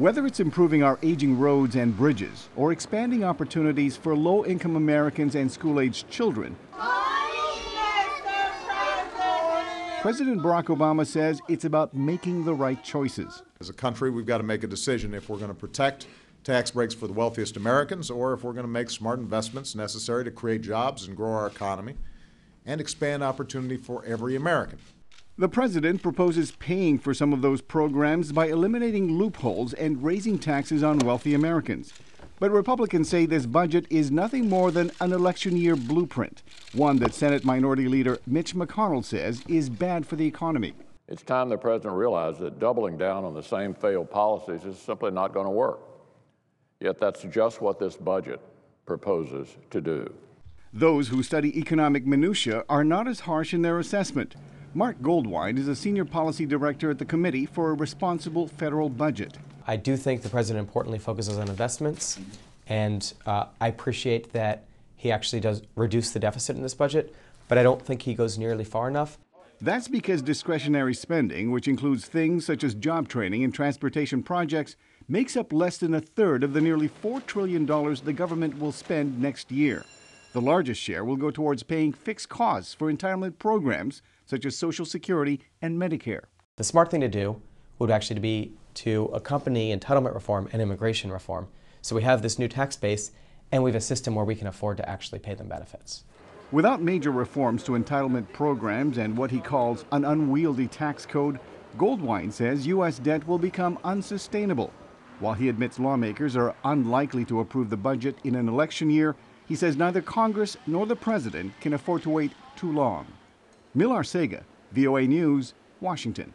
Whether it's improving our aging roads and bridges or expanding opportunities for low-income Americans and school-aged children, President Barack Obama says it's about making the right choices. As a country, we've got to make a decision if we're going to protect tax breaks for the wealthiest Americans or if we're going to make smart investments necessary to create jobs and grow our economy and expand opportunity for every American. The president proposes paying for some of those programs by eliminating loopholes and raising taxes on wealthy Americans. But Republicans say this budget is nothing more than an election year blueprint, one that Senate Minority Leader Mitch McConnell says is bad for the economy. It's time the president realized that doubling down on the same failed policies is simply not going to work. Yet that's just what this budget proposes to do. Those who study economic minutiae are not as harsh in their assessment. Mark Goldwine is a senior policy director at the Committee for a Responsible Federal Budget. I do think the president importantly focuses on investments, and I appreciate that he actually does reduce the deficit in this budget, but I don't think he goes nearly far enough. That's because discretionary spending, which includes things such as job training and transportation projects, makes up less than a third of the nearly $4 trillion the government will spend next year. The largest share will go towards paying fixed costs for entitlement programs such as Social Security and Medicare. The smart thing to do would actually be to accompany entitlement reform and immigration reform. So we have this new tax base, and we have a system where we can afford to actually pay them benefits. Without major reforms to entitlement programs and what he calls an unwieldy tax code, Goldwine says U.S. debt will become unsustainable. While he admits lawmakers are unlikely to approve the budget in an election year, he says neither Congress nor the president can afford to wait too long. Arcega, VOA News, Washington.